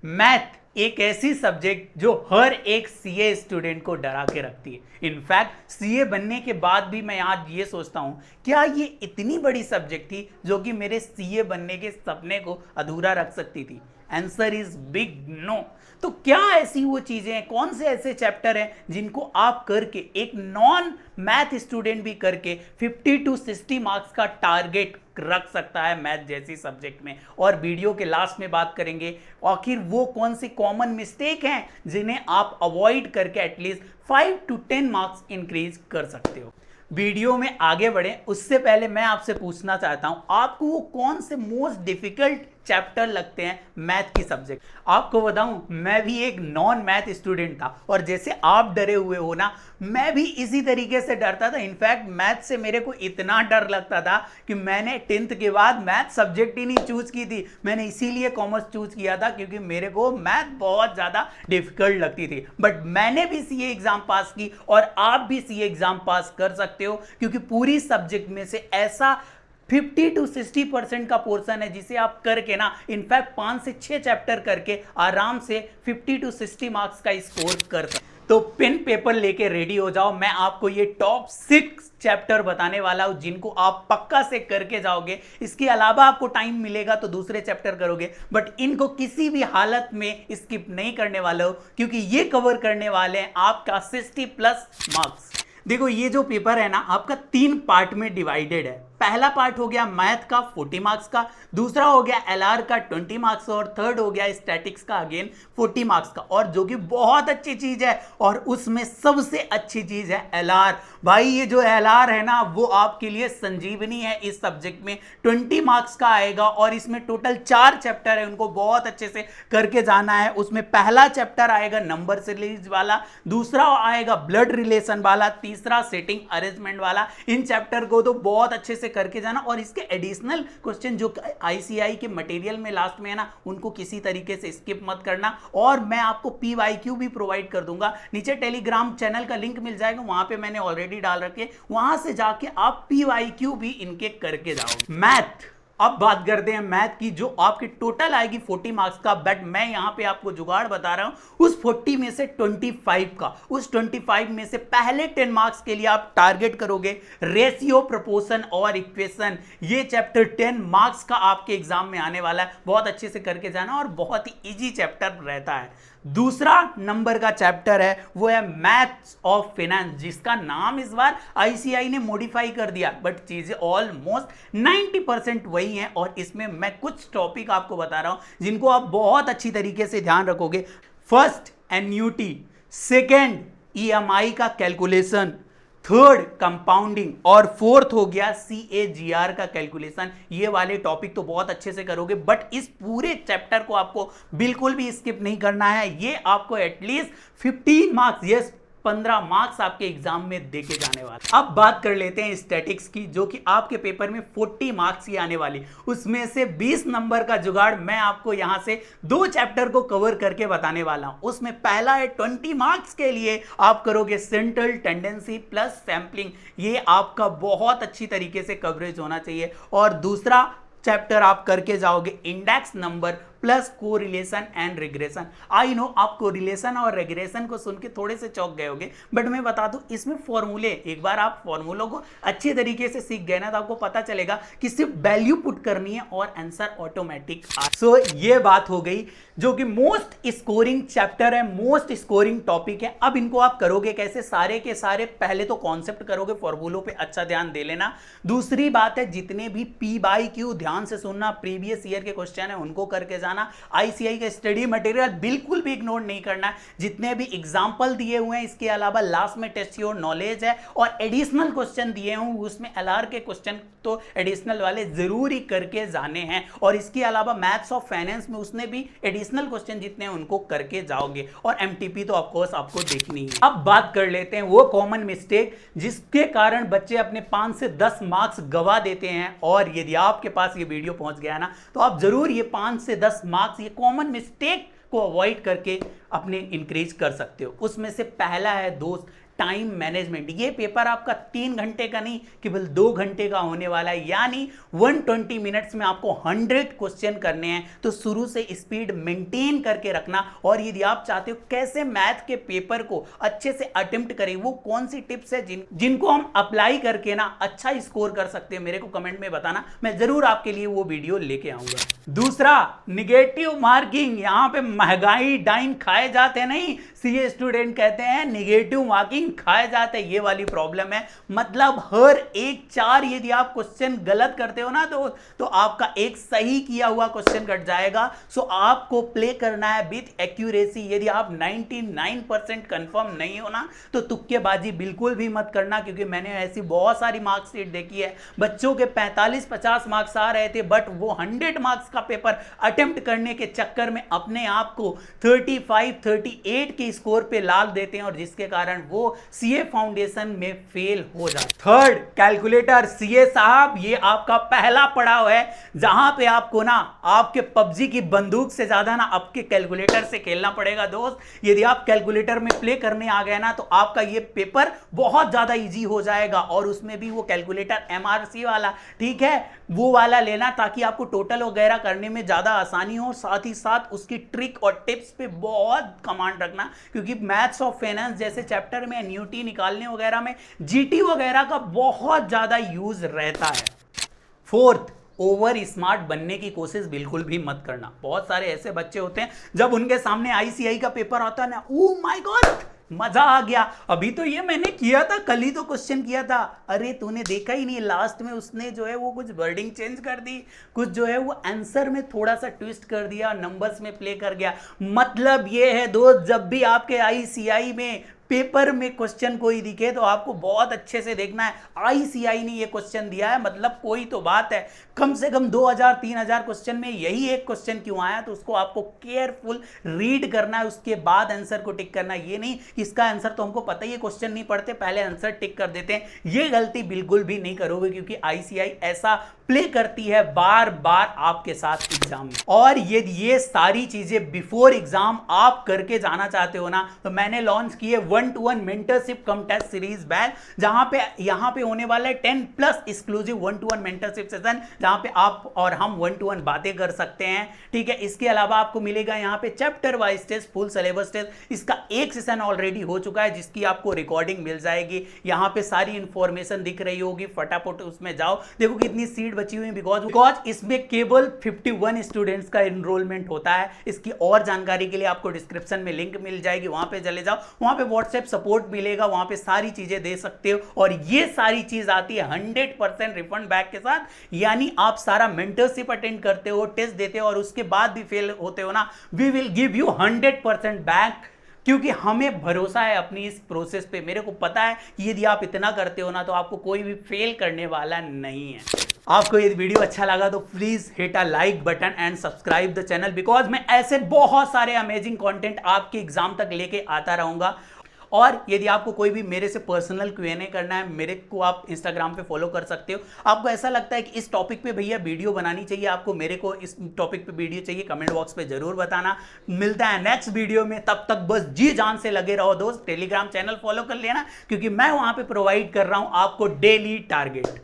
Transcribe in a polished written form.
Math एक ऐसी subject जो हर एक सीए स्टूडेंट को डरा के रखती है। इनफैक्ट सीए बनने के बाद भी मैं आज ये सोचता हूँ, क्या ये इतनी बड़ी सब्जेक्ट थी जो कि मेरे सीए बनने के सपने को अधूरा रख सकती थी? Answer is big no. तो क्या ऐसी वो चीजें हैं, कौन से ऐसे चैप्टर हैं जिनको आप करके, एक नॉन मैथ स्टूडेंट भी करके 50 to 60 मार्क्स का टारगेट रख सकता है मैथ जैसी सब्जेक्ट में? और वीडियो के लास्ट में बात करेंगे आखिर वो कौन सी कॉमन मिस्टेक हैं जिन्हें आप अवॉइड करके एटलीस्ट 5 to 10 मार्क्स इंक्रीज कर सकते हो। वीडियो में आगे बढ़े उससे पहले मैं आपसे पूछना चाहता हूं, आपको वो कौन से मोस्ट डिफिकल्ट चैप्टर लगते हैं मैथ की सब्जेक्ट? आपको बताऊं, मैं भी एक नॉन मैथ स्टूडेंट था और जैसे आप डरे हुए हो ना, मैं भी इसी तरीके से डरता था। इनफैक्ट मैथ से मेरे को इतना डर लगता था कि मैंने 10th के बाद मैथ सब्जेक्ट ही नहीं चूज की थी। मैंने इसीलिए कॉमर्स चूज किया था क्योंकि मेरे को मैथ बहुत ज्यादा डिफिकल्ट लगती थी। बट मैंने भी सीए एग्जाम पास की और आप भी सीए एग्जाम पास कर सकते हो, क्योंकि पूरी सब्जेक्ट में से ऐसा 50 to 60% का पोर्शन है जिसे आप करके ना, इनफैक्ट 5 से 6 चैप्टर करके आराम से 50 to 60 मार्क्स का स्कोर कर सकते। तो पेन पेपर लेके रेडी हो जाओ, मैं आपको ये टॉप 6 चैप्टर बताने वाला हूं जिनको आप पक्का से करके जाओगे। इसके अलावा आपको टाइम मिलेगा तो दूसरे चैप्टर करोगे, बट इनको किसी भी हालत में स्किप नहीं करने वाले हो, क्योंकि ये कवर करने वाले हैं आपका 60+ मार्क्स। देखो, ये जो पेपर है ना आपका 3 पार्ट में डिवाइडेड है। पहला पार्ट हो गया मैथ का 40 मार्क्स का, दूसरा हो गया एलआर का 20 मार्क्स और थर्ड हो गया स्टैटिक्स का अगेन 40 मार्क्स का। और जो कि बहुत अच्छी चीज है और उसमें सबसे अच्छी चीज है एलआर। भाई ये जो एलआर है ना वो आपके लिए संजीवनी है। इस सब्जेक्ट में 20 मार्क्स का आएगा और इसमें टोटल 4 चैप्टर है, उनको बहुत अच्छे से करके जाना है। उसमें पहला चैप्टर आएगा नंबर सीरीज वाला, दूसरा आएगा ब्लड रिलेशन वाला, तीसरा सेटिंग अरेंजमेंट वाला। इन चैप्टर को तो बहुत अच्छे से करके जाना और इसके एडिशनल क्वेश्चन जो आईसीआई के मटेरियल में लास्ट में है ना, उनको किसी तरीके से स्किप मत करना। और मैं आपको पीवाईक्यू भी प्रोवाइड कर दूंगा, नीचे टेलीग्राम चैनल का लिंक मिल जाएगा, वहां पे मैंने ऑलरेडी डाल रखे, वहां से जाके आप पीवाईक्यू भी इनके करके जाओगे। मैथ, अब बात करते हैं मैथ की, जो आपकी टोटल आएगी 40 मार्क्स का। बट मैं यहां पे आपको जुगाड़ बता रहा हूं, उस 40 में से 25 का, उस 25 में से पहले 10 मार्क्स के लिए आप टारगेट करोगे रेशियो, प्रोपोर्शन और इक्वेशन। ये चैप्टर 10 मार्क्स का आपके एग्जाम में आने वाला है, बहुत अच्छे से करके जाना और बहुत ही इजी चैप्टर रहता है। दूसरा नंबर का चैप्टर है वो है मैथ्स ऑफ फाइनेंस, जिसका नाम इस बार आईसीआई ने मॉडिफाई कर दिया, बट चीजें ऑलमोस्ट 90% वही हैं। और इसमें मैं कुछ टॉपिक आपको बता रहा हूं जिनको आप बहुत अच्छी तरीके से ध्यान रखोगे। फर्स्ट एन्यूटी, सेकेंड ईएमआई का कैलकुलेशन, थर्ड कंपाउंडिंग और फोर्थ हो गया CAGR का कैलकुलेशन। ये वाले टॉपिक तो बहुत अच्छे से करोगे, बट इस पूरे चैप्टर को आपको बिल्कुल भी स्किप नहीं करना है। ये आपको एटलीस्ट 15 मार्क्स, यस 15 मार्क्स आपके एग्जाम में देके जाने वाले। अब बात कर लेते हैं स्टैटिक्स की, जो कि आपके पेपर में 40 मार्क्स की आने वाली। उसमें से 20 नंबर का जुगाड़ मैं आपको यहां से 2 चैप्टर को कवर करके बताने वाला हूं। उसमें पहला है 20 मार्क्स के लिए आप करोगे सेंट्रल टेंडेंसी प्लस सैंपलिंग। ये आपका बहुत अच्छी तरीके से कवरेज होना चाहिए। और दूसरा चैप्टर आप करके जाओगे index number plus correlation and regression. I know आप कोरिलेशन और रिग्रेशन को सुन के थोड़े से चौंक गए होंगे, बट मैं बता दूं इसमें फॉर्मूले, एक बार आप फॉर्मूलों को अच्छे तरीके से सीख गए ना तो आपको पता चलेगा कि सिर्फ वैल्यू पुट करनी है और आंसर ऑटोमेटिक। सो ये बात हो गई जो कि मोस्ट स्कोरिंग चैप्टर है, मोस्ट स्कोरिंग टॉपिक है। अब इनको आप करोगे कैसे? सारे के सारे पहले तो कॉन्सेप्ट करोगे, फॉर्मूलों पे अच्छा ध्यान दे लेना। दूसरी बात है जितने भी P/Q ध्यान से सुनना, प्रीवियस ईयर के क्वेश्चन है उनको करके जाना। आईसीआई का स्टडी मटेरियल बिल्कुल भी इग्नोर नहीं करना है, जितने भी एग्जांपल दिए हुए हैं। इसके अलावा लास्ट में टेस्ट योर नॉलेज है और एडिशनल क्वेश्चन दिए हूं, उसमें एलआर के क्वेश्चन तो एडिशनल वाले जरूर ही करके जाने हैं। और इसके अलावा मैथ्स ऑफ फाइनेंस में उसने भी एडिशनल क्वेश्चन जितने हैं उनको करके जाओगे। और एमटीपी तो ऑफकोर्स आपको देखनी है। अब बात कर लेते हैं वो कॉमन मिस्टेक जिसके कारण बच्चे अपने 5 से 10 मार्क्स गवा देते हैं। और यदि आपके पास ये वीडियो पहुंच गया ना तो आप जरूर ये 5 से 10 मार्क्स, ये कॉमन मिस्टेक को अवॉइड करके अपने इंक्रीज कर सकते हो। उसमें से पहला है दोस्त टाइम मैनेजमेंट। ये पेपर आपका 3 घंटे का नहीं केवल 2 घंटे का होने वाला है, यानी 120 मिनट्स में आपको 100 क्वेश्चन करने हैं। तो शुरू से स्पीड मेंटेन करके रखना, और यदि आप चाहते हो कैसे मैथ के पेपर को अच्छे से अटेम्प्ट करें, वो कौन सी टिप्स है जिनको हम अप्लाई करके ना अच्छा स्कोर कर सकते हैं, मेरे को कमेंट में बताना, मैं जरूर आपके लिए वो वीडियो लेके आऊंगा। दूसरा, निगेटिव मार्किंग। यहां पे महंगाई डाइन खाए जाते नहीं, सीए स्टूडेंट कहते हैं निगेटिव मार्किंग खाए जाते, ये वाली प्रॉब्लम है। मतलब हर एक 4 यदि आप क्वेश्चन गलत करते हो ना तो आपका एक सही किया हुआ क्वेश्चन कट जाएगा। सो आपको प्ले करना है विथ एक्यूरेसी। यदि आप 99% कंफर्म नहीं हो ना तो तुक्केबाजी बिल्कुल भी मत करना, क्योंकि मैंने ऐसी बहुत सारी मार्कशीट देखी है, बच्चों के 45-50 मार्क्स आ रहे थे, बट वो 100 मार्क्स का पेपर अटेम्प्ट करने के चक्कर में अपने आप को 35-38 के स्कोर पे लाल देते हैं, और जिसके कारण वो सीए फाउंडेशन में फेल हो जाते। Third, calculator. सीए साहब, ये आपका पहला पड़ाव है जहां पे आपको ना आपके पबजी की बंदूक से ज्यादा ना आपके कैलकुलेटर से खेलना पड़ेगा दोस्त। यदि आप कैलकुलेटर में प्ले करने आ गए ना तो आपका ये पेपर बहुत ज्यादा इजी हो जाएगा, और उसमें भी वो कैलकुलेटर एमआरसी वाला, ठीक है, वो वाला लेना ताकि आपको टोटल वगैरह करने में ज्यादा आसानी हो। साथ ही साथ उसकी ट्रिक और टिप्स पे बहुत कमांड रखना, क्योंकि मैथ्स ऑफ फाइनेंस जैसे चैप्टर में एन्युटी निकालने वगैरह में जीटी वगैरह का बहुत ज्यादा यूज रहता है। फोर्थ, ओवर स्मार्ट बनने की कोशिश बिल्कुल भी मत करना। बहुत सारे ऐसे बच्चे होते हैं जब उनके सामने आईसीआई का पेपर आता है ना, ओ माय गॉड मजा आ गया, अभी तो ये मैंने किया था, कल ही तो क्वेश्चन किया था। अरे तूने देखा ही नहीं, लास्ट में उसने जो है वो कुछ वर्डिंग चेंज कर दी, कुछ जो है वो आंसर में थोड़ा सा ट्विस्ट कर दिया, नंबर्स में प्ले कर गया। मतलब ये है दोस्त, जब भी आपके आईसीआई में पेपर में क्वेश्चन कोई दिखे तो आपको बहुत अच्छे से देखना है आईसीआई ने ये क्वेश्चन दिया है, मतलब कोई तो बात है। कम से कम 2000-3000 क्वेश्चन में यही एक क्वेश्चन क्यों आया, तो उसको आपको केयरफुल रीड करना है, उसके बाद आंसर को टिक करना है। ये नहीं इसका आंसर तो हमको पता ही है, क्वेश्चन नहीं पढ़ते पहले आंसर टिक कर देते हैं। ये गलती बिल्कुल भी नहीं करोगे, क्योंकि आईसीआई ऐसा प्ले करती है बार बार आपके साथ एग्जाम में। और ये सारी चीजें बिफोर एग्जाम आप करके जाना चाहते हो ना, तो मैंने लॉन्च किए 1-to-1 मेंटरशिप कम टेस्ट सीरीज बैच, जहां पे यहां पे होने वाला है 10+ एक्सक्लूसिव 1-to-1 मेंटरशिप सेशन, जहां पे आप और हम 1-to-1 बातें कर सकते हैं, ठीक है। इसके अलावा आपको मिलेगा यहां पे chapter wise test, full syllabus test. इसका एक सेशन ऑलरेडी हो चुका है, जिसकी आपको रिकॉर्डिंग मिल जाएगी। यहां पे सारी इंफॉर्मेशन दिख रही होगी, फटाफट उसमें जाओ, देखो कितनी सीट बची हुई है, बिकॉज इसमें केवल 51 स्टूडेंट्स का एनरोलमेंट होता है। इसकी और जानकारी के लिए आपको डिस्क्रिप्शन में लिंक मिल जाएगी, वहां पे चले जाओ, वहां पे व्हाट्सएप सपोर्ट मिलेगा, वहां पे सारी चीजें दे सकते हो। और ये सारी चीज आती है 100% रिफंड बैक के साथ, यानी आप सारा मेंटरशिप अटेंड करते हो, टेस्ट देते हो और उसके बाद भी फेल होते हो ना, we will give you 100% back, क्योंकि हमें भरोसा है अपनी इस प्रोसेस पे। मेरे को पता है कि यदि आप इतना करते हो ना तो आपको कोई भी फेल करने वाला नहीं है। आपको ये वीडियो अच्छा लगा तो please hit a like button and subscribe the channel, because मैं ऐसे बहुत सारे अमेजिंग कंटेंट आपके एग्जाम तक लेके आता रहूंगा। और यदि आपको कोई भी मेरे से पर्सनल Q&A करना है, मेरे को आप इंस्टाग्राम पे फॉलो कर सकते हो। आपको ऐसा लगता है कि इस टॉपिक पे भैया वीडियो बनानी चाहिए, आपको मेरे को इस टॉपिक पे वीडियो चाहिए, कमेंट बॉक्स पे जरूर बताना। मिलता है नेक्स्ट वीडियो में, तब तक बस जी जान से लगे रहो दोस्त। टेलीग्राम चैनल फॉलो कर लेना, क्योंकि मैं वहां पे प्रोवाइड कर रहा हूं आपको डेली टारगेट।